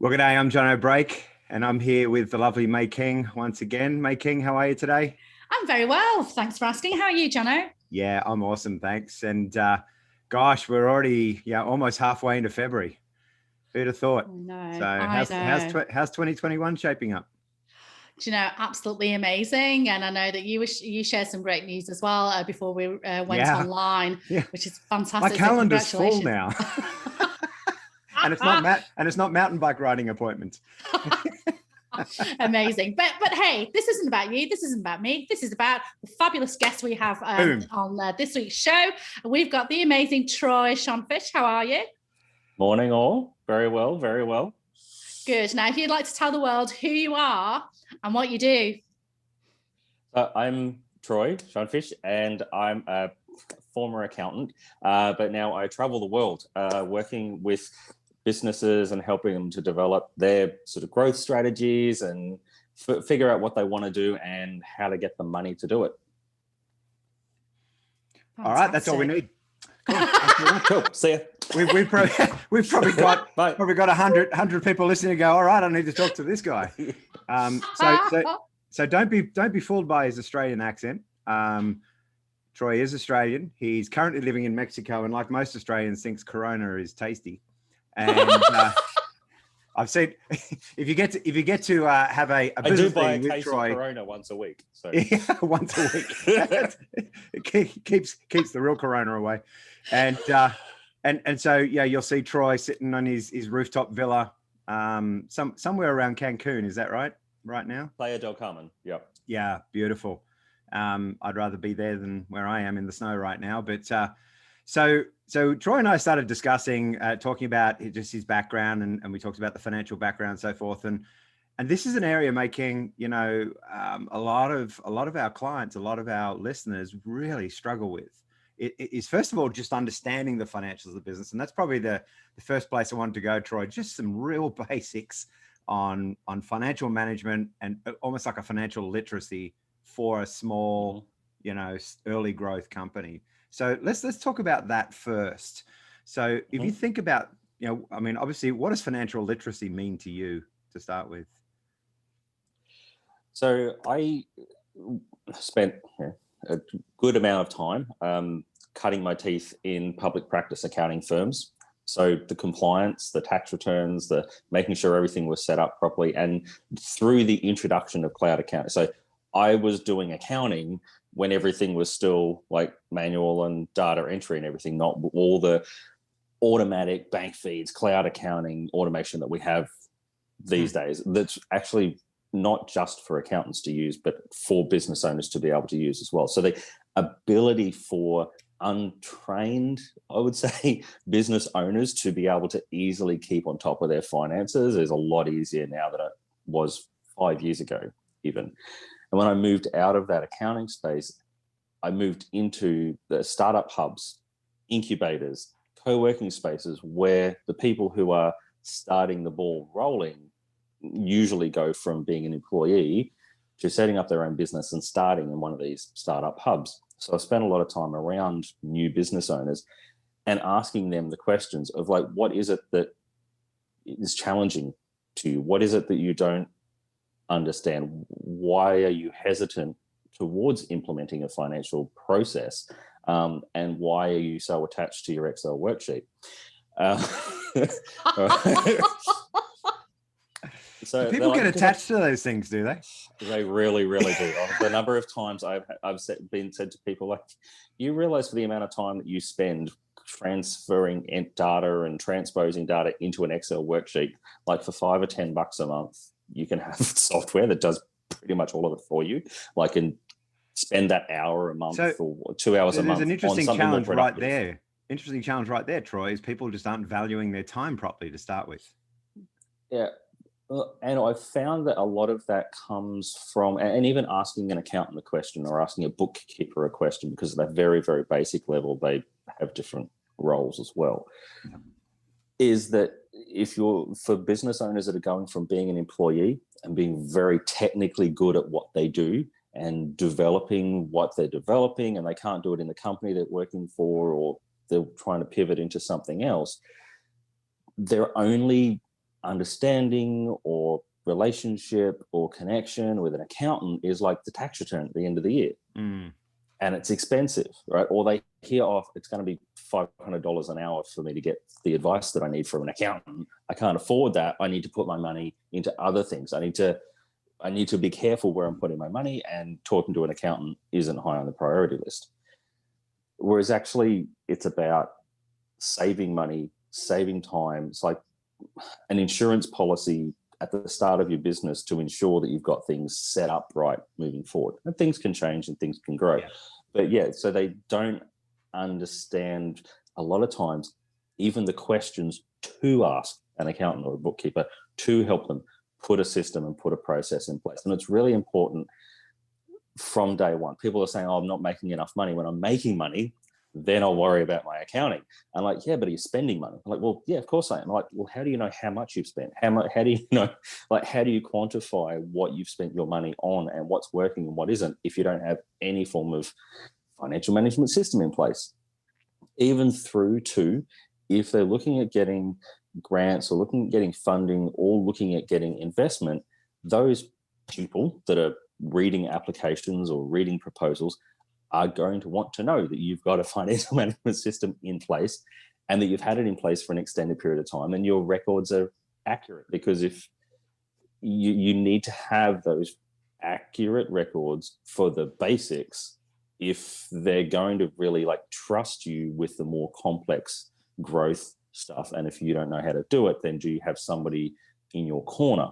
Well, g'day, I'm Jono Break, and I'm here with the lovely May King once again. May King, how are you today? I'm very well. Thanks for asking. How are you, Jono? Yeah, I'm awesome, thanks. And gosh, we're already almost halfway into February. Who'd have thought? I know. How's 2021 shaping up? Do you know, absolutely amazing. And I know that you shared some great news as well before we went online, which is fantastic. My calendar's full now. And it's not mountain bike riding appointments. Amazing. But hey, this isn't about you. This isn't about me. This is about the fabulous guest we have on this week's show. We've got the amazing Troy Schoenfisch. How are you? Morning all. Very well, very well. Good. Now, if you'd like to tell the world who you are and what you do. I'm Troy Schoenfisch, and I'm a former accountant, but now I travel the world working with businesses and helping them to develop their sort of growth strategies and figure out what they want to do and how to get the money to do it. Fantastic. All right, that's all we need. Cool. See ya. We've probably got 100 people listening to go, all right, I need to talk to this guy. So don't be fooled by his Australian accent. Troy is Australian. He's currently living in Mexico, and like most Australians, thinks Corona is tasty. And I've seen if you get to have a I do business buy a meeting with case Troy, of Corona once a week. So yeah, once a week. It keeps the real Corona away. And so you'll see Troy sitting on his rooftop villa somewhere around Cancun. Is that right now? Playa del Carmen. Yep. Yeah, beautiful. I'd rather be there than where I am in the snow right now. But so Troy and I started discussing, talking about just his background, and we talked about the financial background and so forth. And this is an area making, a lot of our clients, a lot of our listeners really struggle with. It is, first of all, just understanding the financials of the business. And that's probably the first place I wanted to go, Troy, just some real basics on financial management and almost like a financial literacy for a small, early growth company. So let's talk about that first. So if you think about, obviously, what does financial literacy mean to you to start with? So I spent a good amount of time cutting my teeth in public practice accounting firms. So the compliance, the tax returns, the making sure everything was set up properly, and through the introduction of cloud accounting. So I was doing accounting when everything was still like manual and data entry and everything, not all the automatic bank feeds, cloud accounting automation that we have these days. That's actually not just for accountants to use, but for business owners to be able to use as well. So the ability for untrained, I would say, business owners to be able to easily keep on top of their finances is a lot easier now than it was 5 years ago, even. And when I moved out of that accounting space, I moved into the startup hubs, incubators, co-working spaces where the people who are starting the ball rolling usually go from being an employee to setting up their own business and starting in one of these startup hubs. So I spent a lot of time around new business owners and asking them the questions of like, what is it that is challenging to you? What is it that you don't understand? Why are you hesitant towards implementing a financial process? And why are you so attached to your Excel worksheet? So do people get attached to those things, do they? They really, really do. The number of times I've been said to people, like, you realize for the amount of time that you spend transferring data and transposing data into an Excel worksheet, like for $5 or $10 a month, you can have software that does pretty much all of it for you. Like, and spend that hour a month or 2 hours a month. There's an interesting challenge right there. Interesting challenge right there, Troy, is people just aren't valuing their time properly to start with. Yeah. And I've found that a lot of that comes from, and even asking an accountant a question or asking a bookkeeper a question, because at a very, very basic level, they have different roles as well, is that if you're, for business owners that are going from being an employee and being very technically good at what they do and developing what they're developing, and they can't do it in the company they're working for, or they're trying to pivot into something else, they're only understanding or relationship or connection with an accountant is like the tax return at the end of the year. And it's expensive, right? Or they hear, oh, it's going to be $500 an hour for me to get the advice that I need from an accountant. I can't afford that. I need to put my money into other things. I need to be careful where I'm putting my money, and talking to an accountant isn't high on the priority list. Whereas actually it's about saving money, saving time. It's like an insurance policy at the start of your business to ensure that you've got things set up right moving forward. And things can change and things can grow. But yeah, so they don't understand a lot of times even the questions to ask an accountant or a bookkeeper to help them put a system and put a process in place. And it's really important from day one. People are saying, oh, I'm not making enough money. When I'm making money, then I'll worry about my accounting. I'm like, yeah, but are you spending money? I'm like, well, yeah, of course I am. I'm like, well, how do you know how much you've spent? How do you know, like, how do you quantify what you've spent your money on and what's working and what isn't if you don't have any form of financial management system in place? Even through to if they're looking at getting grants or looking at getting funding or looking at getting investment, those people that are reading applications or reading proposals are going to want to know that you've got a financial management system in place and that you've had it in place for an extended period of time and your records are accurate. Because if you need to have those accurate records for the basics, if they're going to really like trust you with the more complex growth stuff. And if you don't know how to do it, then do you have somebody in your corner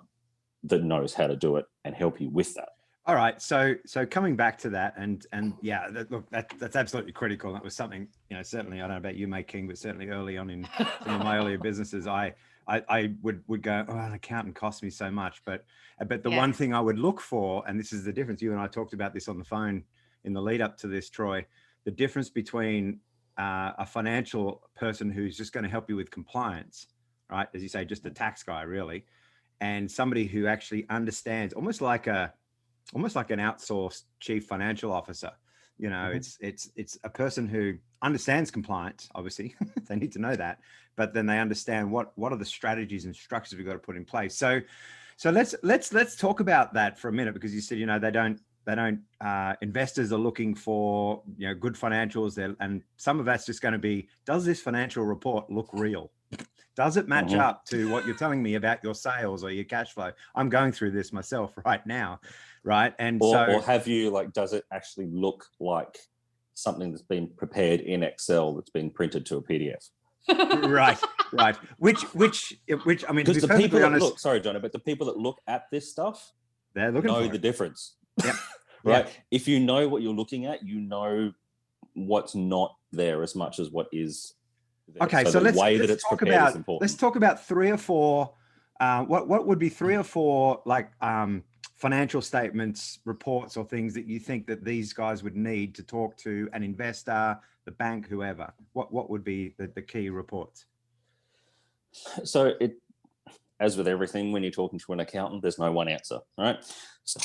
that knows how to do it and help you with that? All right. So coming back to that, and yeah, that's absolutely critical. That was something, certainly, I don't know about you, mate, King, but certainly early on in some of my earlier businesses, I would go, oh, an accountant costs me so much. But the one thing I would look for, and this is the difference, you and I talked about this on the phone in the lead up to this, Troy, the difference between a financial person who's just going to help you with compliance, right? As you say, just a tax guy, really, and somebody who actually understands, almost like an outsourced chief financial officer. It's a person who understands compliance. Obviously, they need to know that, but then they understand what are the strategies and structures we've got to put in place. So let's talk about that for a minute, because you said they don't. Investors are looking for good financials there, and some of that's just going to be, does this financial report look real? Does it match up to what you're telling me about your sales or your cash flow? I'm going through this myself right now, right? And or have you, like, does it actually look like something that's been prepared in Excel that's been printed to a PDF? Right. Which I mean, because the people that look, sorry, Jono, but the people that look at this stuff, they're looking know for the difference. Yeah. Right. Yeah. If you know what you're looking at, you know what's not there as much as what is there. Okay, so let's talk about 3 or 4. What would be 3 or 4 like financial statements, reports, or things that you think that these guys would need to talk to an investor, the bank, whoever? What would be the key reports? So as with everything, when you're talking to an accountant, there's no one answer, right? So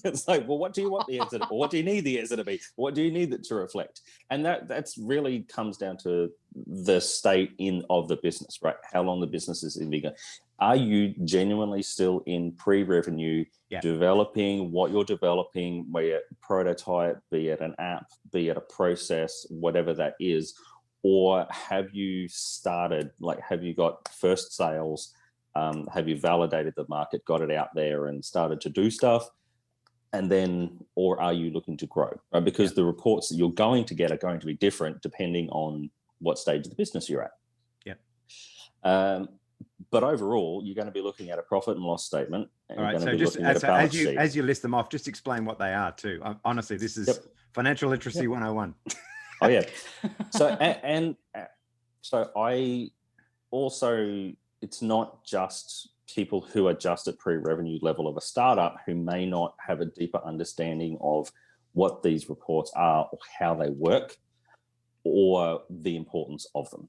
it's like, well, what do you want the answer to be? What do you need the answer to be? What do you need it to reflect? And that's really comes down to the state of the business, right? How long the business is in bigger. Are you genuinely still in pre-revenue, developing what you're developing, be it prototype, be it an app, be it a process, whatever that is? Or have you started, like, have you got first sales? Have you validated the market, got it out there and started to do stuff? And then, or are you looking to grow? Right? Because the reports that you're going to get are going to be different depending on what stage of the business you're at. Yeah. But overall, you're going to be looking at a profit and loss statement. And all right. So just as you list them off, just explain what they are too. Honestly, this is financial literacy 101. Oh yeah. So I also, it's not just people who are just at pre-revenue level of a startup who may not have a deeper understanding of what these reports are or how they work or the importance of them.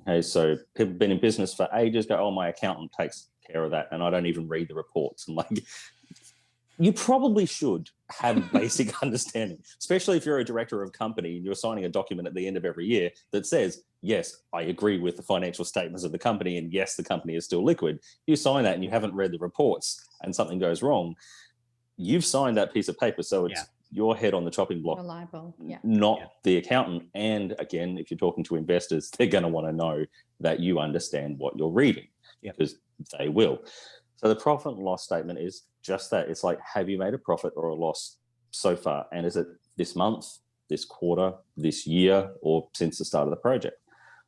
Okay, so people have been in business for ages, go, oh, my accountant takes care of that, and I don't even read the reports. And like, You probably should have basic understanding, especially if you're a director of a company and you're signing a document at the end of every year that says, yes, I agree with the financial statements of the company, and yes, the company is still liquid. You sign that and you haven't read the reports and something goes wrong. You've signed that piece of paper, so it's your head on the chopping block, reliable, not the accountant. And again, if you're talking to investors, they're going to want to know that you understand what you're reading, because they will. So the profit and loss statement is just that. It's like, have you made a profit or a loss so far? And is it this month, this quarter, this year, or since the start of the project?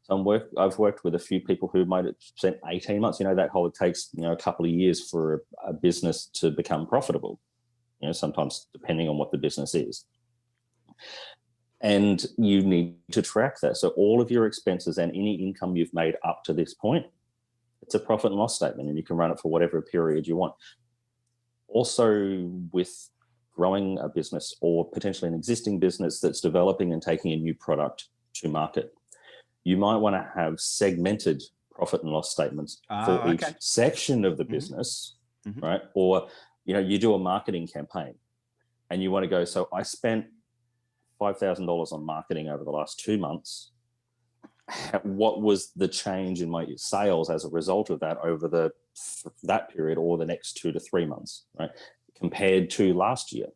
So I've worked with a few people who might have spent 18 months, that whole, it takes, a couple of years for a business to become profitable, sometimes depending on what the business is. And you need to track that. So all of your expenses and any income you've made up to this point, it's a profit and loss statement, and you can run it for whatever period you want. Also, with growing a business or potentially an existing business that's developing and taking a new product to market, you might want to have segmented profit and loss statements for each section of the business, right? Or, you do a marketing campaign and you want to go, so I spent $5,000 on marketing over the last 2 months. What was the change in my sales as a result of that over that period, or the next 2 to 3 months, right? Compared to last year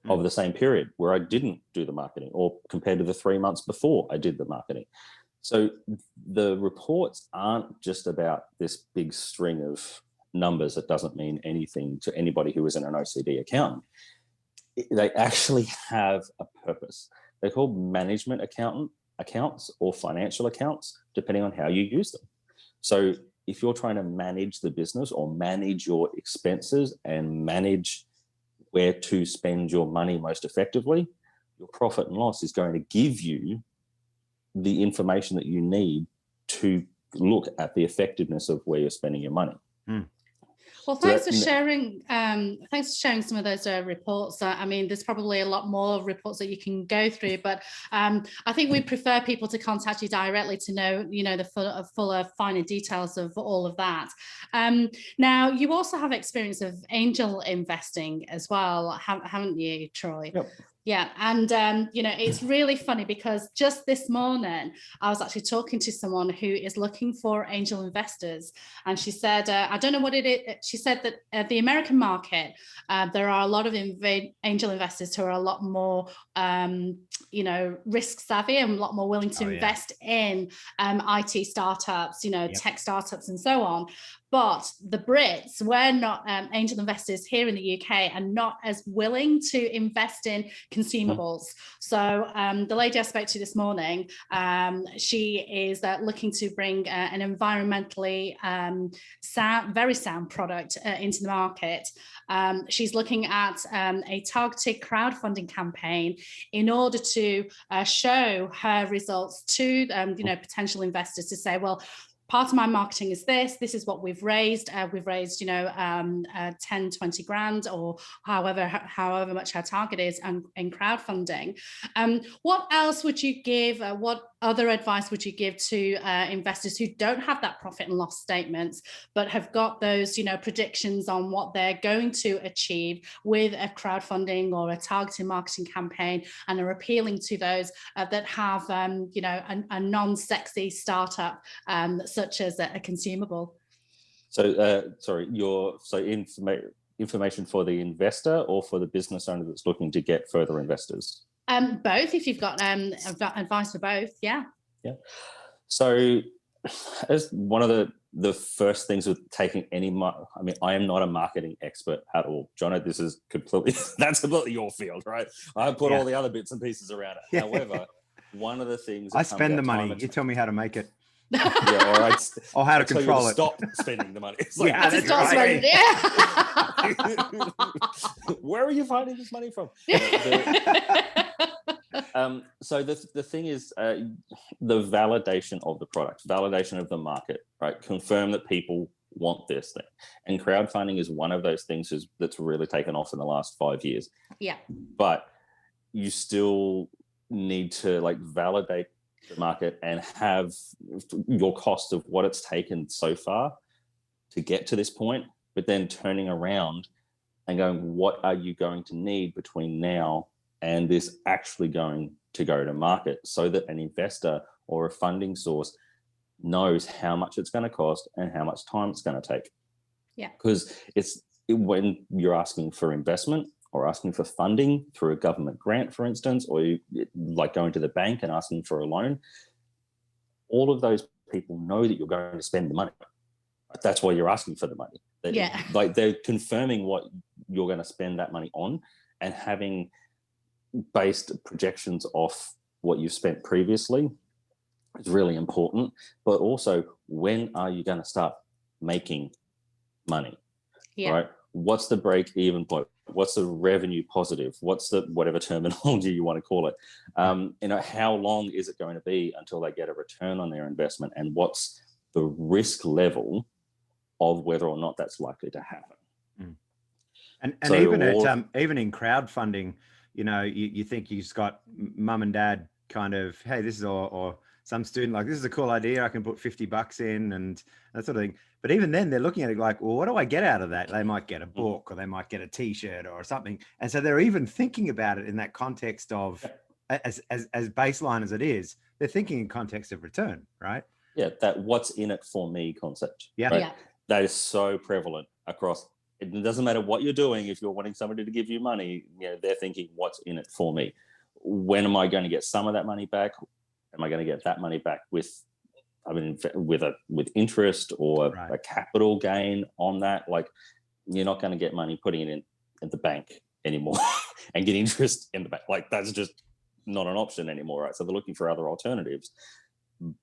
of the same period where I didn't do the marketing, or compared to the 3 months before I did the marketing. So the reports aren't just about this big string of numbers that doesn't mean anything to anybody who isn't an OCD accountant. They actually have a purpose. They're called management accounts or financial accounts, depending on how you use them. So if you're trying to manage the business or manage your expenses and manage where to spend your money most effectively, your profit and loss is going to give you the information that you need to look at the effectiveness of where you're spending your money. Well, thanks for sharing. Thanks for sharing some of those reports. I mean, there's probably a lot more reports that you can go through, but I think we prefer people to contact you directly to know, the fuller, finer details of all of that. Now, you also have experience of angel investing as well, haven't you, Troy? Yep. Yeah, and it's really funny because just this morning I was actually talking to someone who is looking for angel investors, and she said, I don't know what it is. She said that the American market, there are a lot of angel investors who are a lot more, risk savvy and a lot more willing to invest in IT startups, tech startups and so on. But the Brits, we're not angel investors here in the UK, and not as willing to invest in consumables. So the lady I spoke to this morning, she is looking to bring an environmentally very sound product into the market. She's looking at a targeted crowdfunding campaign in order to show her results to potential investors, to say, well, part of my marketing is this is what we've raised. We've raised, 10, 20 grand, or however much our target is in crowdfunding. What else would you give? What other advice would you give to investors who don't have that profit and loss statements, but have got those, predictions on what they're going to achieve with a crowdfunding or a targeted marketing campaign, and are appealing to those that have, a non-sexy startup such as a consumable? So, information for the investor or for the business owner that's looking to get further investors? Both, if you've got advice for both. Yeah. So as one of the first things with taking I am not a marketing expert at all. Jono, that's completely your field, right? I put all the other bits and pieces around it. However, one of the things I spend the money. You tell me how to make it. All right. Or how to control it. Stop spending the money. It's that's right. Where are you finding this money from? So the thing is, the validation of the product, validation of the market, right? Confirm that people want this thing. And crowdfunding is one of those things that's really taken off in the last 5 years. Yeah. But you still need to validate the market and have your cost of what it's taken so far to get to this point, but then turning around and going, what are you going to need between now and this actually going to go to market, so that an investor or a funding source knows how much it's going to cost and how much time it's going to take. Yeah. Because when you're asking for investment or asking for funding through a government grant, for instance, or like going to the bank and asking for a loan, all of those people know that you're going to spend the money. That's why you're asking for the money. Like they're confirming what you're going to spend that money on, and having based projections off what you've spent previously is really important. But also, when are you going to start making money? Yeah. Right? What's the break even point? What's the revenue positive? What's the whatever terminology you want to call it? How long is it going to be until they get a return on their investment? And what's the risk level of whether or not that's likely to happen? And so even in crowdfunding, you think you've got mum and dad kind of, hey, this is, or some student like, this is a cool idea, I can put $50 in and that sort of thing. But even then they're looking at it like, well, what do I get out of that? They might get a book, or they might get a t-shirt or something. And so they're even thinking about it in that context of, as baseline as it is, they're thinking in context of return, right? Yeah, that what's in it for me concept. Yeah. Right? Yeah. That is so prevalent across. It doesn't matter what you're doing. If you're wanting somebody to give you money, they're thinking, what's in it for me? When am I going to get some of that money back? Am I going to get that money back with interest or a capital gain on that? Like, you're not going to get money putting it in at the bank anymore and get interest in the bank. Like, that's just not an option anymore, right? So they're looking for other alternatives,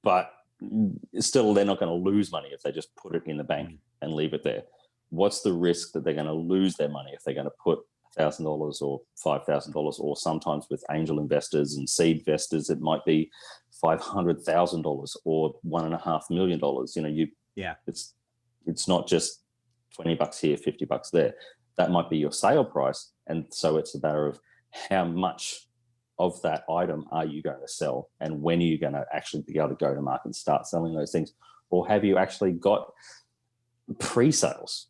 but still they're not going to lose money if they just put it in the bank and leave it there. What's the risk that they're going to lose their money if they're going to put $1,000 or $5,000, or sometimes with angel investors and seed investors, it might be $500,000 or $1.5 million. It's not just $20 here, $50 there. That might be your sale price. And so it's a matter of how much of that item are you going to sell, and when are you going to actually be able to go to market and start selling those things? Or have you actually got pre-sales?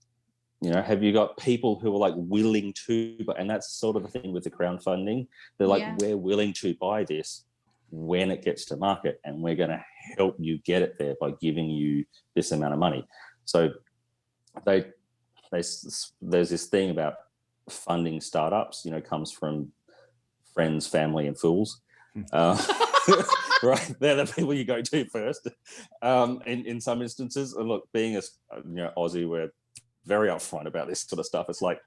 Have you got people who are like willing to, and that's sort of the thing with the crowdfunding. They're like, we're willing to buy this when it gets to market, and we're going to help you get it there by giving you this amount of money. So there's this thing about funding startups, comes from friends, family, and fools. Right, they're the people you go to first. In some instances, and look, being Aussie, we're very upfront about this sort of stuff. It's like,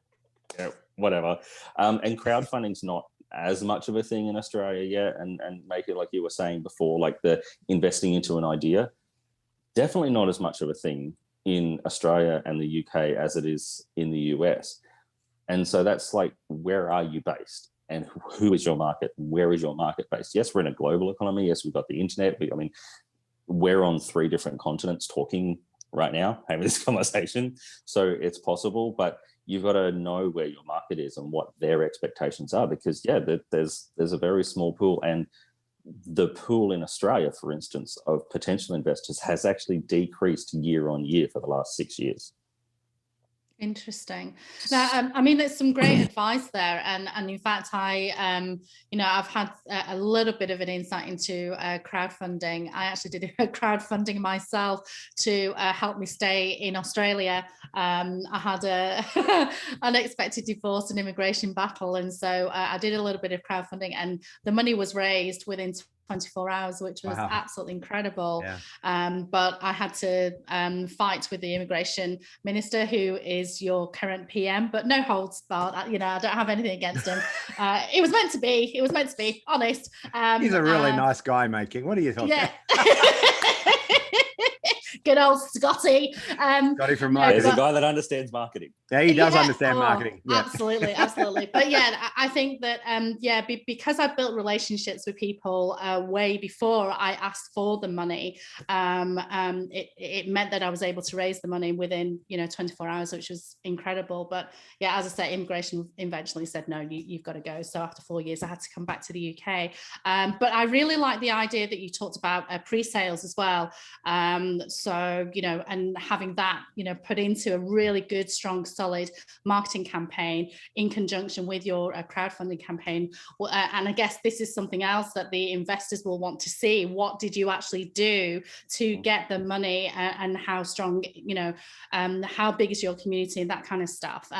whatever. And crowdfunding's not as much of a thing in Australia yet. And make it like you were saying before, like the investing into an idea, definitely not as much of a thing in Australia and the UK as it is in the US. And so that's like, where are you based? And who is your market? Where is your market based? Yes, we're in a global economy. Yes, we've got the internet. We're on 3 different continents talking right now, having this conversation. So it's possible, but you've got to know where your market is and what their expectations are, because there's a very small pool, and the pool in Australia, for instance, of potential investors has actually decreased year on year for the last 6 years. Interesting. Now, there's some great advice there, and in fact, I've had a little bit of an insight into crowdfunding. I actually did a crowdfunding myself to help me stay in Australia. I had a unexpected divorce and immigration battle, and so I did a little bit of crowdfunding, and the money was raised within 24 hours, which was absolutely incredible. Yeah. But I had to fight with the immigration minister, who is your current PM, but no holds barred. I don't have anything against him. It was meant to be, honest. He's a really nice guy, making. What are you talking about? Good old Scotty. Scotty from marketing. There's a guy that understands marketing. Yeah, he does understand marketing. Yeah. Absolutely. But I think that, because I built relationships with people way before I asked for the money, it meant that I was able to raise the money within, 24 hours, which was incredible. But yeah, as I said, immigration eventually said, no, you've got to go. So after 4 years, I had to come back to the UK. But I really like the idea that you talked about pre-sales as well. So So, and having that, put into a really good, strong, solid marketing campaign in conjunction with your crowdfunding campaign. And I guess this is something else that the investors will want to see. What did you actually do to get the money, and how strong, how big is your community and that kind of stuff.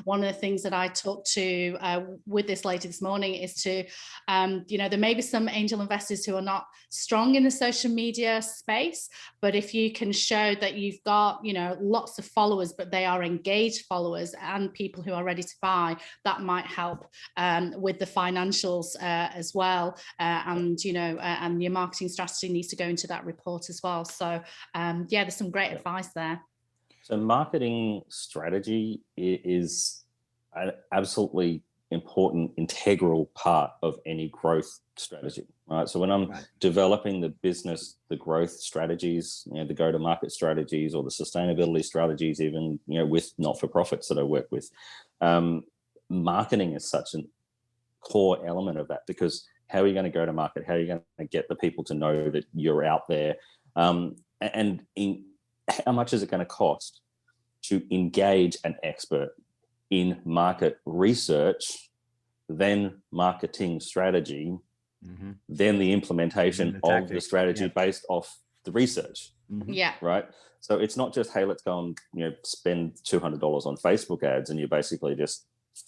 One of the things that I talked to with this lady this morning is to, there may be some angel investors who are not strong in the social media space, but if you can show that you've got, lots of followers, but they are engaged followers and people who are ready to buy, that might help with the financials as well. And your marketing strategy needs to go into that report as well. So there's some great advice there. So marketing strategy is an absolutely important, integral part of any growth strategy, right? So when I'm developing the business, the growth strategies, the go-to-market strategies, or the sustainability strategies, even, with not-for-profits that I work with, marketing is such a core element of that, because how are you going to go to market? How are you going to get the people to know that you're out there? And how much is it going to cost to engage an expert in market research, then marketing strategy, then the implementation of the strategy based off the research? Right. So it's not just, hey, let's go and spend $200 on Facebook ads, and you're basically just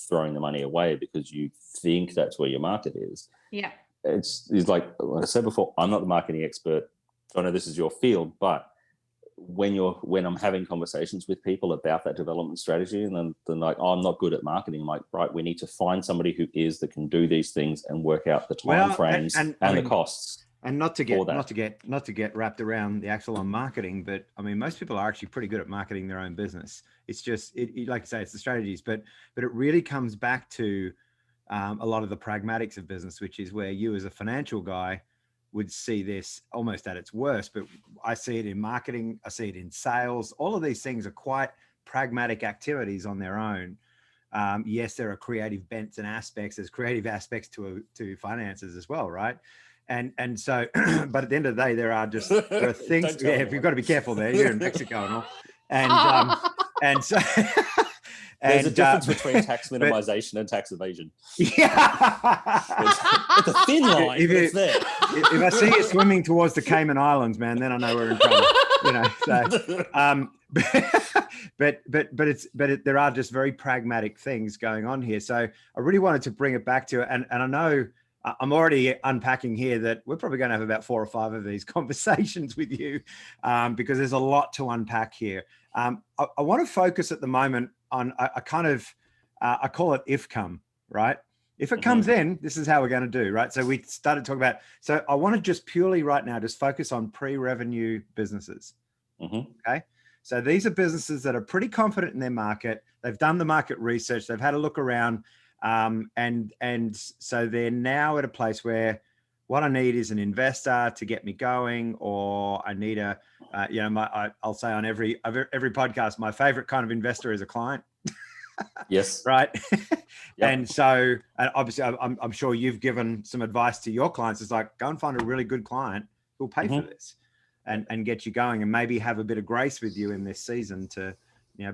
throwing the money away because you think that's where your market is. It's like I said before, I'm not the marketing expert. I know this is your field, but when I'm having conversations with people about that development strategy, and then they're like, oh, I'm not good at marketing, I'm like, right, we need to find somebody who is, that can do these things and work out the time frames and the costs. And not to get wrapped around the actual on marketing, but I mean, most people are actually pretty good at marketing their own business. It's just, like I say, it's the strategies, but it really comes back to a lot of the pragmatics of business, which is where you as a financial guy would see this almost at its worst, but I see it in marketing, I see it in sales. All of these things are quite pragmatic activities on their own. Yes, there are creative bents and aspects. There's creative aspects to finances as well, right? And so, but at the end of the day, there are things. Yeah, you've got to be careful there. You're in Mexico and all, and so. There's a difference between tax minimization and tax evasion. Yeah. It's a thin line, but it's there. If I see you swimming towards the Cayman Islands, man, then I know we're in trouble. But there are just very pragmatic things going on here. So I really wanted to bring it back to, and I know I'm already unpacking here that we're probably going to have about 4 or 5 of these conversations with you, because there's a lot to unpack here. I want to focus at the moment on I call it if come, right? If it comes in, this is how we're going to do, right? So we started talking about, so I want to just purely right now, just focus on pre-revenue businesses. Okay. So these are businesses that are pretty confident in their market. They've done the market research. They've had a look around. And so they're now at a place where what I need is an investor to get me going, or I need I'll say on every podcast, my favorite kind of investor is a client. Yes. Right. And so, and obviously I'm sure you've given some advice to your clients. It's like, go and find a really good client who'll pay for this and get you going, and maybe have a bit of grace with you in this season to,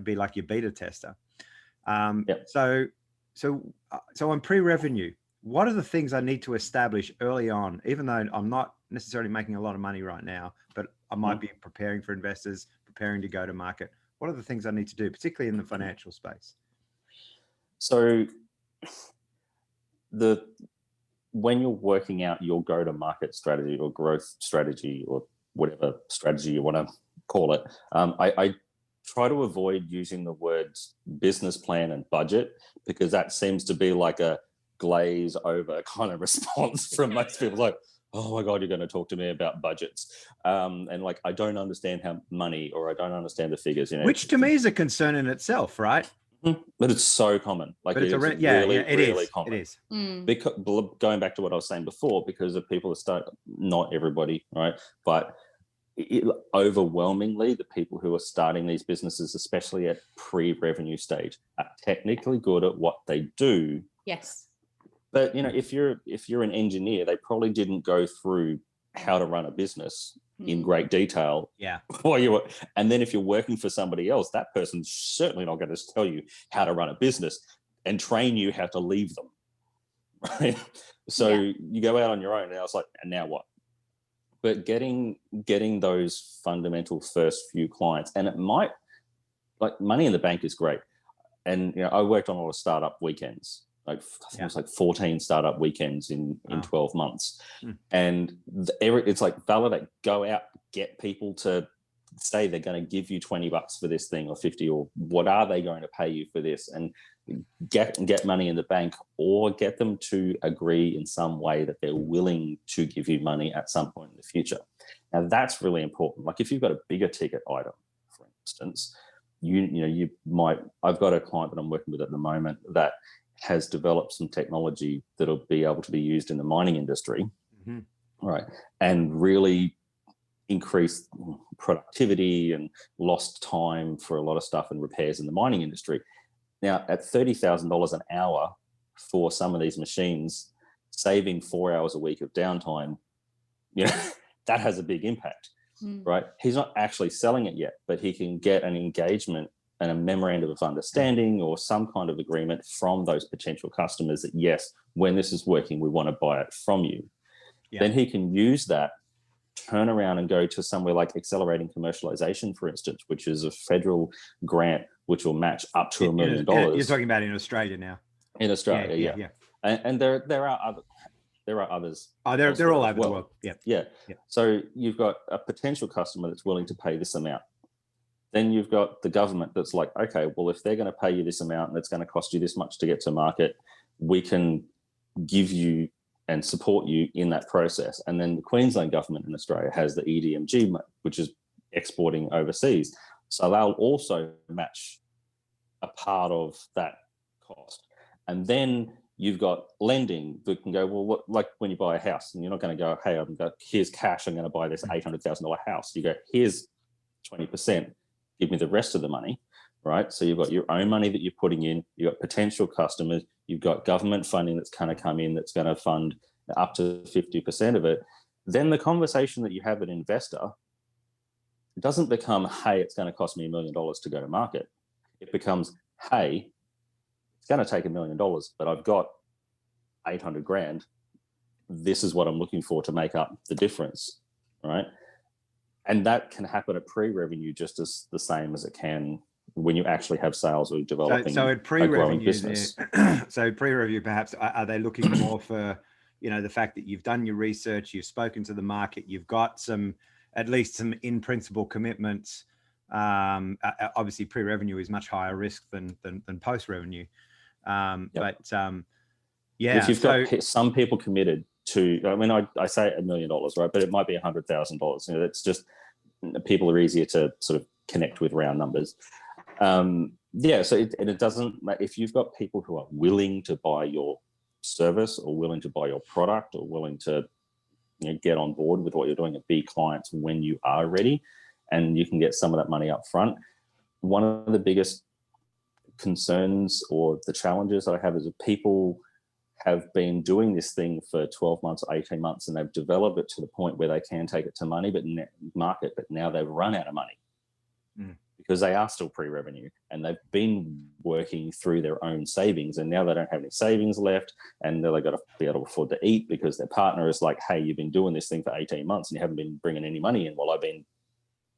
be like your beta tester. So on pre-revenue, what are the things I need to establish early on, even though I'm not necessarily making a lot of money right now, but I might be preparing for investors, preparing to go to market? What are the things I need to do, particularly in the financial space? So when you're working out your go-to-market strategy or growth strategy, or whatever strategy you want to call it, I try to avoid using the words business plan and budget, because that seems to be like a glaze over kind of response from most people. Like, oh my God, you're going to talk to me about budgets. And like, I don't understand how money, or I don't understand the figures, Which to me is a concern in itself, right? But it's so common. Like, but it's really common. It is. Because, going back to what I was saying before, because of people that not everybody, right? But overwhelmingly, the people who are starting these businesses, especially at pre-revenue stage, are technically good at what they do. Yes. But if you're an engineer, they probably didn't go through how to run a business in great detail. Yeah. And then if you're working for somebody else, that person's certainly not going to tell you how to run a business and train you how to leave them. Right. So you go out on your own, and I was like, and now what? But getting those fundamental first few clients, and it might, like, money in the bank is great. And, you know, I worked on a lot of startup weekends, like I think it was like 14 startup weekends in 12 months. And it's like validate, go out, get people to say they're going to give you $20 for this thing, or 50, or what are they going to pay you for this, and get money in the bank, or get them to agree in some way that they're willing to give you money at some point in the future. Now that's really important. Like if you've got a bigger ticket item, for instance, I've got a client that I'm working with at the moment that has developed some technology that'll be able to be used in the mining industry, right, and really increase productivity and lost time for a lot of stuff and repairs in the mining industry. Now, at $30,000 an hour for some of these machines, saving 4 hours a week of downtime, you know, that has a big impact, right? He's not actually selling it yet, but he can get an engagement and a memorandum of understanding or some kind of agreement from those potential customers that, yes, when this is working, we want to buy it from you. Yeah. Then he can use that, turn around and go to somewhere like Accelerating Commercialization, for instance, which is a federal grant which will match up to $1 million. You're talking about in Australia now. In Australia, yeah. And there are others. Oh, they're all over the world. Yeah. So you've got a potential customer that's willing to pay this amount. Then you've got the government that's like, okay, well, if they're going to pay you this amount and it's going to cost you this much to get to market, we can give you and support you in that process. And then the Queensland government in Australia has the EDMG, which is exporting overseas. So they'll also match a part of that cost. And then you've got lending that can go, well, like when you buy a house, and you're not going to go, hey, here's cash, I'm going to buy this $800,000 house. You go, here's 20%, give me the rest of the money, right? So you've got your own money that you're putting in, you've got potential customers, you've got government funding that's going to come in that's going to fund up to 50% of it. Then the conversation that you have with an investor doesn't become, hey, it's going to cost me $1 million to go to market. It becomes, hey, it's going to take $1 million, but I've got 800 grand. This is what I'm looking for to make up the difference, right? And that can happen at pre-revenue just as the same as it can when you actually have sales or developing so at pre-revenue business. So pre-revenue, perhaps, are they looking more for, you know, the fact that you've done your research, you've spoken to the market, you've got at least some in-principle commitments. Obviously, pre-revenue is much higher risk than post-revenue. But if you've got some people committed to, I mean, I say $1 million, right? But it might be $100,000. You know, it's just, people are easier to sort of connect with round numbers. So it doesn't, if you've got people who are willing to buy your service or willing to buy your product or willing to, you know, get on board with what you're doing and be clients when you are ready, and you can get some of that money up front. One of the biggest concerns or the challenges that I have is that people have been doing this thing for 12 months or 18 months and they've developed it to the point where they can take it to market, but now they've run out of money because they are still pre-revenue and they've been working through their own savings, and now they don't have any savings left, and they've got to be able to afford to eat because their partner is like, hey, you've been doing this thing for 18 months and you haven't been bringing any money in while I've been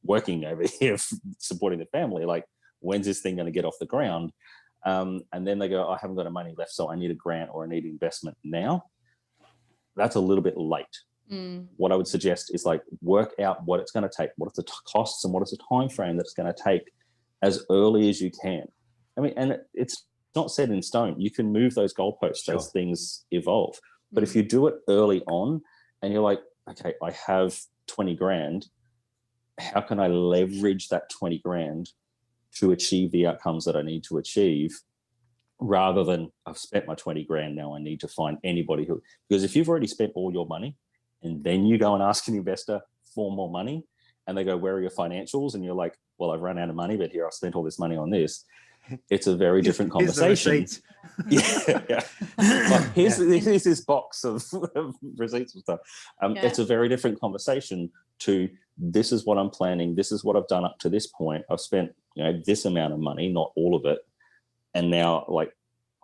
working over here supporting the family. Like, when's this thing going to get off the ground? And then they go, I haven't got any money left, so I need a grant or I need investment now. That's a little bit late. What I would suggest is, like, work out what it's going to take, what are the costs and what is the time frame that it's going to take as early as you can. I mean, and it's not set in stone. You can move those goalposts as things evolve. But if you do it early on and you're like, okay, I have 20 grand, how can I leverage that 20 grand to achieve the outcomes that I need to achieve, rather than I've spent my 20 grand, now I need to find anybody who, because if you've already spent all your money and then you go and ask an investor for more money and they go, where are your financials? And you're like, well, I've run out of money, but here I've spent all this money on this. it's a very different conversation. Yeah. But here's this box of receipts and stuff. It's a very different conversation to, this is what I'm planning, this is what I've done up to this point. I've spent, this amount of money, not all of it, and now like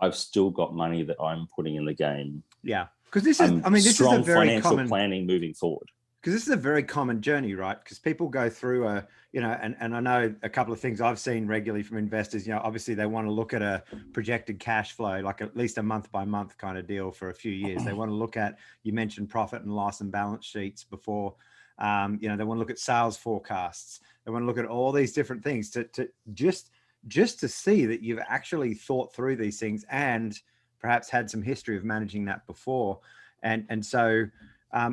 I've still got money that I'm putting in the game. Yeah, because this is, this is a very financial common planning moving forward. Because this is a very common journey, right? Because people go through and I know a couple of things I've seen regularly from investors, obviously they want to look at a projected cash flow, like at least a month by month kind of deal for a few years. They want to look at, you mentioned profit and loss and balance sheets before, they want to look at sales forecasts. They want to look at all these different things to just to see that you've actually thought through these things and perhaps had some history of managing that before. And so,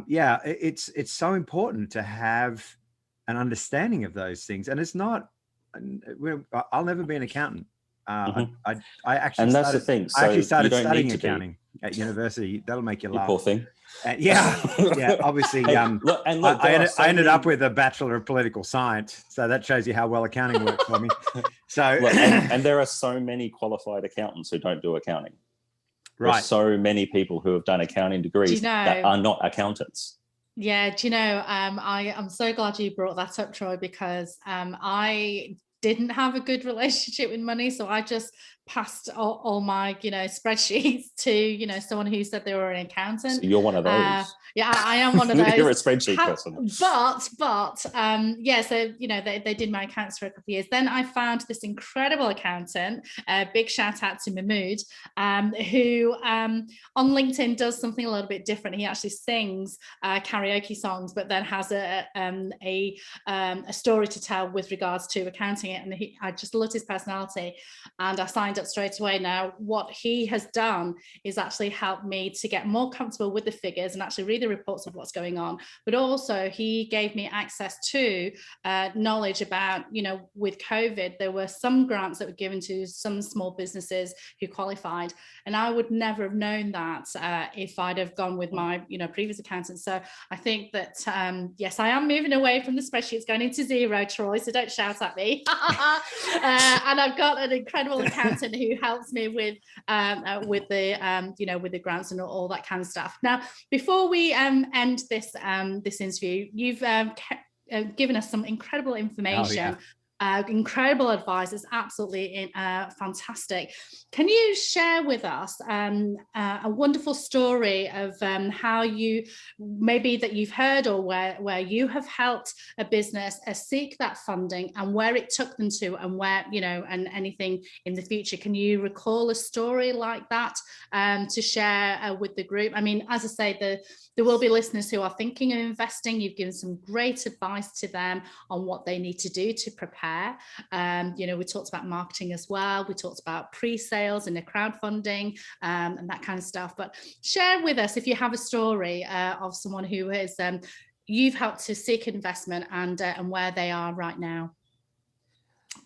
it's so important to have an understanding of those things. And it's not, I'll never be an accountant. I actually, and that's the thing. So I actually started studying accounting at university. That'll make you laugh. Poor thing. Obviously. I ended up with a Bachelor of Political Science, so that shows you how well accounting works for me. So, and there are so many qualified accountants who don't do accounting. Right. There's so many people who have done accounting degrees that are not accountants. Yeah, do you know, I'm so glad you brought that up, Troy, because I didn't have a good relationship with money. So I just passed all my, spreadsheets to, someone who said they were an accountant. So you're one of those. Yeah, I am one of those. You're a spreadsheet person. But so, they did my accounts for a couple of years. Then I found this incredible accountant, big shout out to Mahmood, who on LinkedIn does something a little bit different. He actually sings karaoke songs, but then has a story to tell with regards to accounting it. And I just loved his personality, and I signed up straight away. Now, what he has done is actually helped me to get more comfortable with the figures and actually read the reports of what's going on. But also he gave me access to knowledge about, with COVID, there were some grants that were given to some small businesses who qualified. And I would never have known that if I'd have gone with my, previous accountant. So I think that, yes, I am moving away from the spreadsheets, going into zero, Troy, so don't shout at me. And I've got an incredible accountant who helps me with the grants and all that kind of stuff. Now, before we end this interview, you've given us some incredible information. Incredible advice. Is absolutely fantastic. Can you share with us a wonderful story of how you, maybe that you've heard, or where you have helped a business seek that funding and where it took them to, and where, and anything in the future? Can you recall a story like that to share with the group? I mean, as I say, there will be listeners who are thinking of investing. You've given some great advice to them on what they need to do to prepare. We talked about marketing as well. We talked about pre-sales and the crowdfunding and that kind of stuff. But share with us if you have a story of someone who has you've helped to seek investment and where they are right now.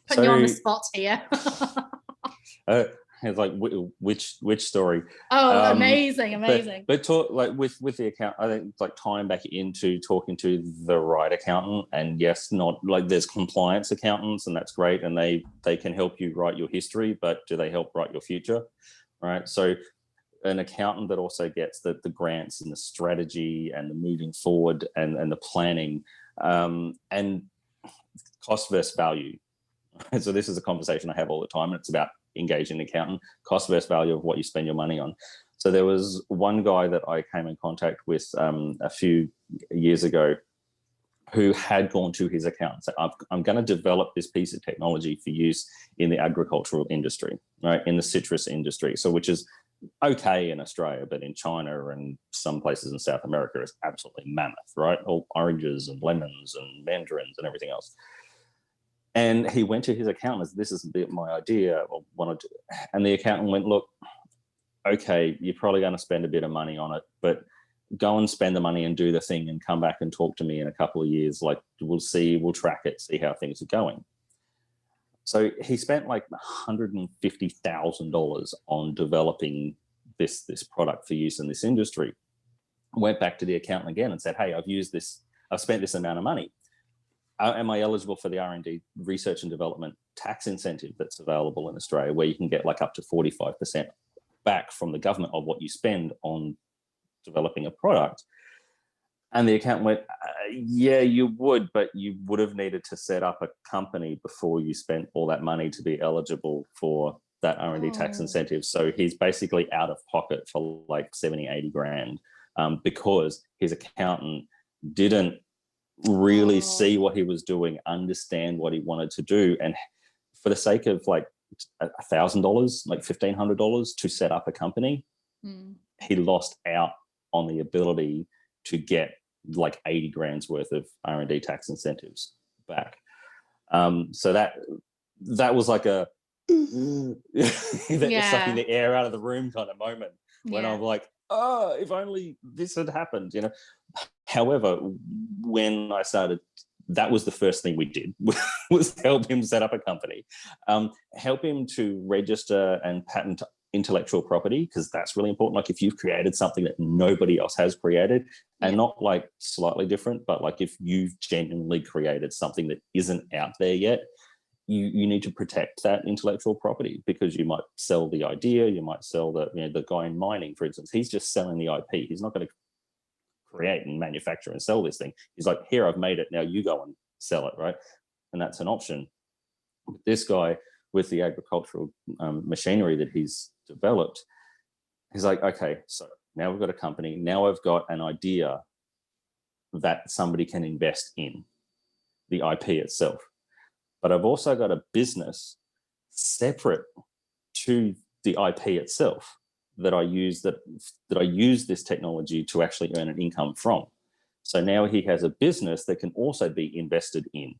Putting you on the spot here. It's like which story? Oh, amazing! But talk like with the account. I think like tying back into talking to the right accountant, and yes, not like there's compliance accountants, and that's great, and they can help you write your history, but do they help write your future? Right. So an accountant that also gets the grants and the strategy and the moving forward and the planning and cost versus value. So this is a conversation I have all the time, and it's about engaging an accountant, cost versus value of what you spend your money on. So there was one guy that I came in contact with a few years ago who had gone to his accountant and said, I'm going to develop this piece of technology for use in the agricultural industry, right, in the citrus industry. So which is okay in Australia, but in China and some places in South America is absolutely mammoth, right? All oranges and lemons and mandarins and everything else. And he went to his accountant, this is a bit my idea, or wanted to, and the accountant went, look, okay, you're probably going to spend a bit of money on it, but go and spend the money and do the thing and come back and talk to me in a couple of years. Like, we'll track it, see how things are going. So he spent like $150,000 on developing this product for use in this industry. Went back to the accountant again and said, hey, I've spent this amount of money. am I eligible for the R&D, research and development tax incentive that's available in Australia, where you can get like up to 45% back from the government of what you spend on developing a product? And the accountant went, yeah, you would, but you would have needed to set up a company before you spent all that money to be eligible for that R&D tax incentive. So he's basically out of pocket for like 70, 80 grand because his accountant didn't really see what he was doing, understand what he wanted to do. And for the sake of like $1,000, like $1,500 to set up a company, he lost out on the ability to get like 80 grand's worth of R&D tax incentives back. So that was like a sucking the air out of the room kind of moment when I'm like, oh, if only this had happened, you know. However, when I started, that was the first thing we did was help him set up a company, help him to register and patent intellectual property, because that's really important. Like if you've created something that nobody else has created, and not like slightly different, but like if you've genuinely created something that isn't out there yet, you need to protect that intellectual property, because you might sell the idea, you might sell the guy in mining, for instance, he's just selling the IP. He's not going to create and manufacture and sell this thing. He's like, here, I've made it, now you go and sell it, right? And that's an option. This guy with the agricultural machinery that he's developed, he's like, okay, so now we've got a company, now I've got an idea that somebody can invest in, the IP itself. But I've also got a business separate to the IP itself that I use this technology to actually earn an income from. So now he has a business that can also be invested in.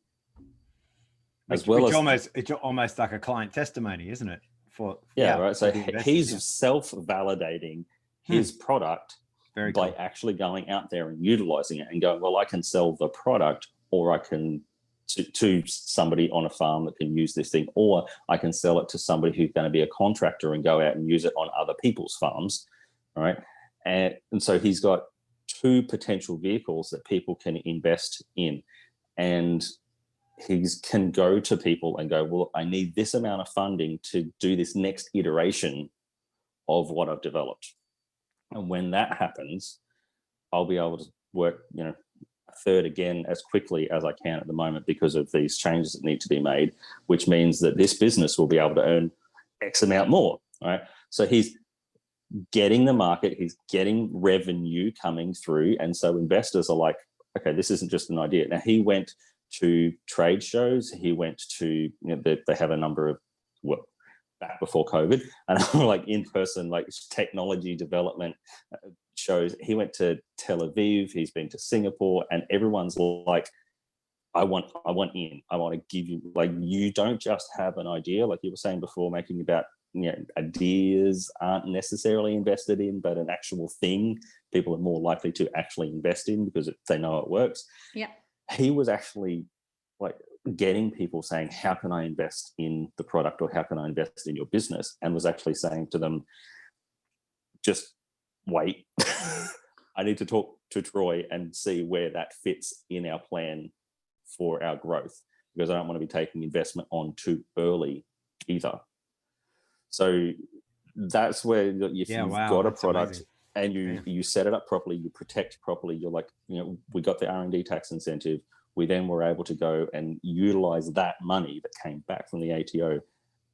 It's almost like a client testimony, isn't it? Right. So he's self-validating his product by actually going out there and utilizing it and going, well, I can sell the product, or I can to somebody on a farm that can use this thing, or I can sell it to somebody who's going to be a contractor and go out and use it on other people's farms, right? And so he's got two potential vehicles that people can invest in, and he can go to people and go, well, I need this amount of funding to do this next iteration of what I've developed. And when that happens, I'll be able to work, a third again as quickly as I can at the moment, because of these changes that need to be made, which means that this business will be able to earn X amount more, right? So he's getting the market, he's getting revenue coming through. And so investors are like, okay, this isn't just an idea. Now he went to trade shows, he went to, they have a number of, back before COVID, and like in-person, like technology development shows. He went to Tel Aviv, he's been to Singapore, and everyone's like, I want in. I want to give you, like, you don't just have an idea, like you were saying before, making about, ideas aren't necessarily invested in, but an actual thing people are more likely to actually invest in because they know it works. Yeah. He was actually like getting people saying, how can I invest in the product, or how can I invest in your business? And was actually saying to them, just wait. I need to talk to Troy and see where that fits in our plan for our growth, because I don't want to be taking investment on too early either. So that's where if you've got a product and you set it up properly, you protect properly, you're like, we got the R&D tax incentive. We then were able to go and utilize that money that came back from the ATO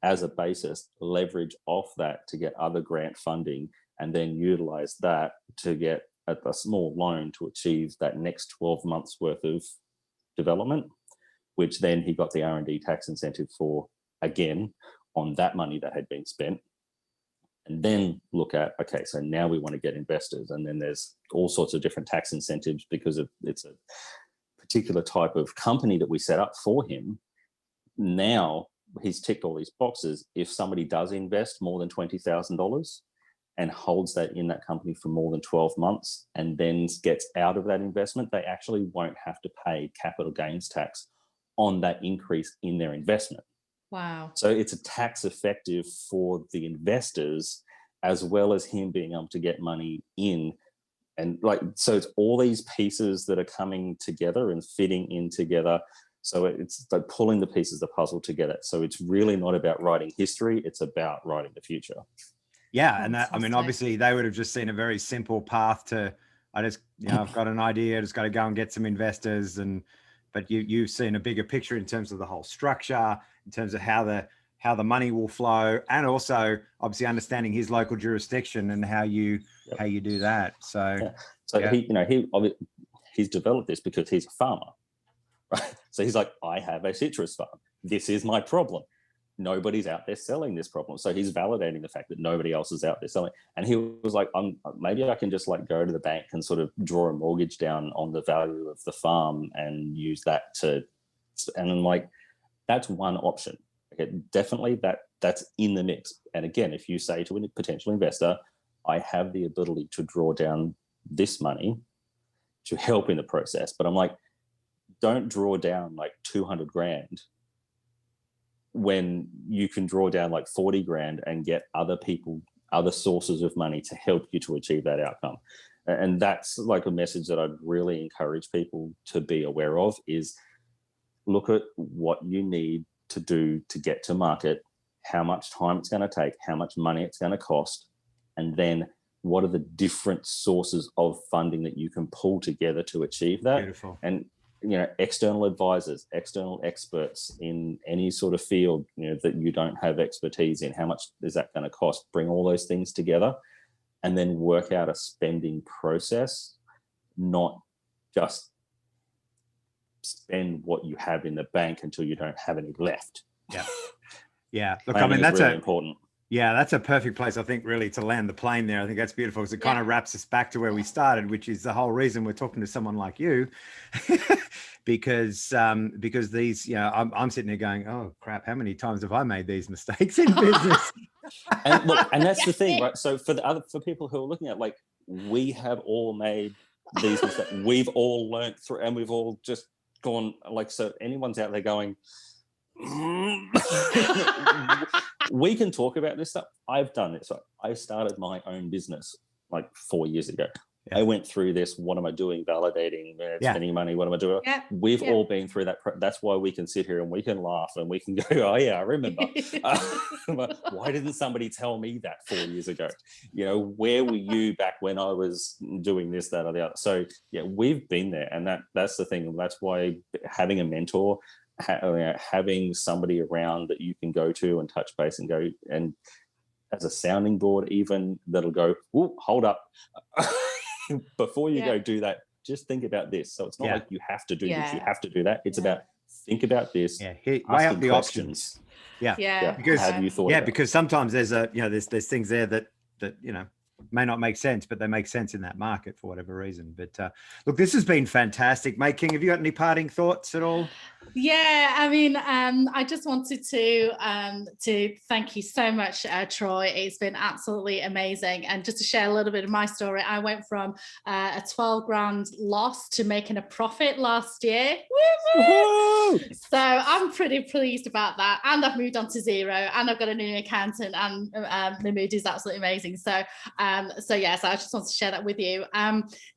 as a basis, leverage off that to get other grant funding, and then utilize that to get a small loan to achieve that next 12 months worth of development, which then he got the R&D tax incentive for again on that money that had been spent. And then look at, okay, so now we want to get investors. And then there's all sorts of different tax incentives because it's a particular type of company that we set up for him. Now he's ticked all these boxes. If somebody does invest more than $20,000 and holds that in that company for more than 12 months and then gets out of that investment, they actually won't have to pay capital gains tax on that increase in their investment. Wow. So it's a tax effective for the investors, as well as him being able to get money in. And so it's all these pieces that are coming together and fitting in together So it's like pulling the pieces of the puzzle together. So it's really not about writing history, it's about writing the future. Yeah. And that, I mean, obviously they would have just seen a very simple path to, I've got an idea, just got to go and get some investors. But you've seen a bigger picture in terms of the whole structure, in terms of how the money will flow, and also obviously understanding his local jurisdiction and how you do that. So, he's developed this because he's a farmer, right? So he's like, I have a citrus farm. This is my problem. Nobody's out there selling this problem. So he's validating the fact that nobody else is out there selling. And he was like, maybe I can just like go to the bank and sort of draw a mortgage down on the value of the farm and use that and I'm like, that's one option. Okay, definitely that's in the mix. And again, if you say to a potential investor, I have the ability to draw down this money to help in the process, but I'm like, don't draw down like 200 grand when you can draw down like 40 grand and get other sources of money to help you to achieve that outcome. And that's like a message that I'd really encourage people to be aware of, is look at what you need to do to get to market, how much time it's going to take, how much money it's going to cost, and then what are the different sources of funding that you can pull together to achieve that. Beautiful. And external advisors, external experts in any sort of field, that you don't have expertise in, how much is that going to cost? Bring all those things together and then work out a spending process, not just spend what you have in the bank until you don't have any left. Yeah. Yeah. Look, Planning that's really important. Yeah, that's a perfect place, I think, really to land the plane there. I think that's beautiful because it kind of wraps us back to where we started, which is the whole reason we're talking to someone like you, because these, I'm sitting there going, oh crap, how many times have I made these mistakes in business? And look, and that's the thing, right? So for people who are looking at, like, we have all made these mistakes. We've all learned through, and we've all just gone, like, so anyone's out there going, we can talk about this stuff. I've done it. So I started my own business like 4 years ago. I went through this. What am I doing? Validating, spending money. What am I doing? We've all been through that. That's why we can sit here and we can laugh and we can go, oh yeah, I remember. Why didn't somebody tell me that 4 years ago? Where were you back when I was doing this, that, or the other? So yeah, we've been there, and that's the thing. That's why having a mentor, having somebody around that you can go to and touch base and go, and as a sounding board, even that'll go, oh, hold up. Before you go do that, just think about this. So it's not like you have to do this, you have to do that. It's about think about this. Weigh up the options. Because have you thought about because sometimes there's there's things there that may not make sense, but they make sense in that market for whatever reason. But look, this has been fantastic. Mate King, have you got any parting thoughts at all? Yeah, I mean, I just wanted to thank you so much, Troy. It's been absolutely amazing. And just to share a little bit of my story, I went from a 12 grand loss to making a profit last year. Woo-hoo! So I'm pretty pleased about that. And I've moved on to zero, and I've got a new accountant, and the mood is absolutely amazing. So I just want to share that with you.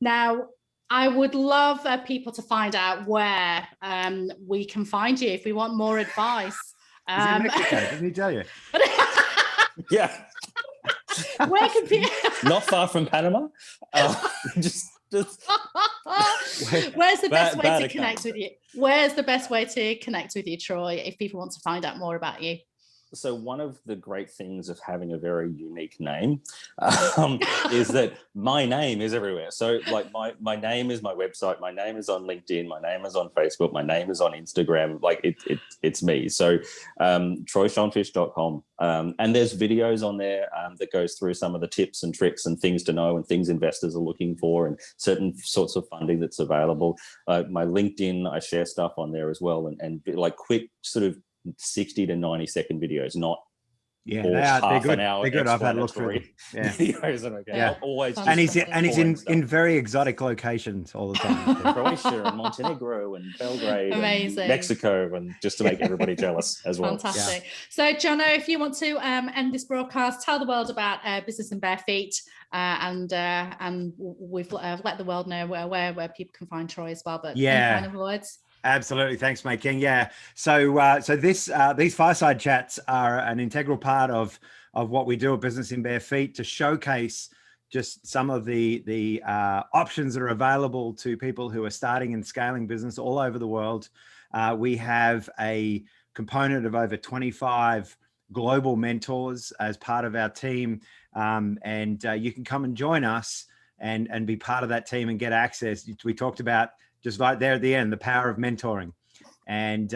Now, I would love people to find out where we can find you if we want more advice. Didn't he tell you? Yeah. Where can people... Not far from Panama. Just Where's the best way to connect with you? Where's the best way to connect with you, Troy, if people want to find out more about you? So one of the great things of having a very unique name is that my name is everywhere. So like my name is my website, my name is on LinkedIn, my name is on Facebook, my name is on Instagram. Like it's me. So troyschoenfisch.com. And there's videos on there that goes through some of the tips and tricks and things to know and things investors are looking for and certain sorts of funding that's available. My LinkedIn, I share stuff on there as well, and like quick sort of 60 to 90 second videos, not they're good. They're good. I've had a look through them. Videos. Always. And he's in very exotic locations all the time. Croatia and Montenegro and Belgrade, amazing, and Mexico, and just to make everybody jealous as well. Fantastic. So, Jono, if you want to end this broadcast, tell the world about Business in Bare Feet, and we've let the world know where people can find Troy as well. But any final words? Absolutely. Thanks, mate King. Yeah. So these fireside chats are an integral part of what we do at Business in Bare Feet to showcase just some of the options that are available to people who are starting and scaling business all over the world. We have a component of over 25 global mentors as part of our team. And you can come and join us and be part of that team and get access. We talked about just right there at the end, the power of mentoring and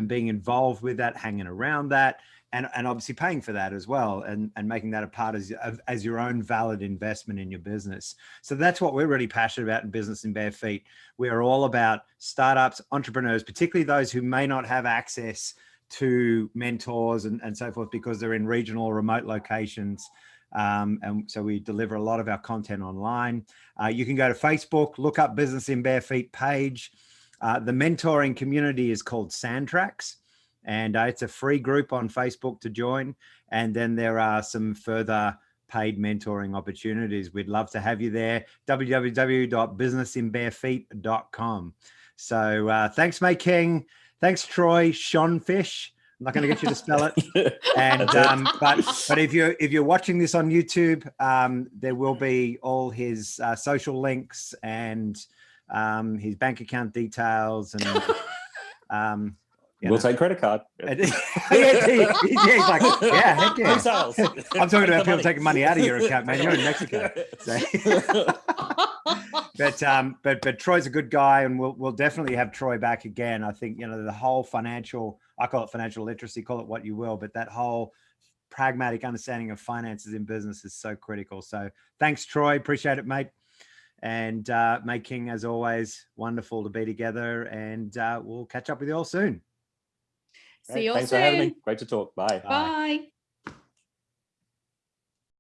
being involved with that, hanging around that, and obviously paying for that as well, and making that a part as your own valid investment in your business. So that's what we're really passionate about in Business in Bare Feet. We are all about startups, entrepreneurs, particularly those who may not have access to mentors and so forth because they're in regional or remote locations. And so we deliver a lot of our content online. You can go to Facebook, look up Business in Bare Feet page. The mentoring community is called Sandtrax, and it's a free group on Facebook to join. And then there are some further paid mentoring opportunities. We'd love to have you there. www.businessinbarefeet.com. So thanks, mate King. Thanks, Troy Schoenfisch. I'm not going to get you to spell it. And but if you're watching this on YouTube, there will be all his social links and his bank account details, and we'll take credit card. He's like, yeah, heck yeah. I'm talking about people taking money out of your account, man. You're in Mexico. So. But Troy's a good guy, and we'll definitely have Troy back again. I think, the whole financial, I call it financial literacy, call it what you will, but that whole pragmatic understanding of finances in business is so critical. So thanks, Troy. Appreciate it, mate. And mate King, as always, wonderful to be together, and we'll catch up with you all soon. See you all Thanks soon. for having me. Great to talk. Bye. Bye.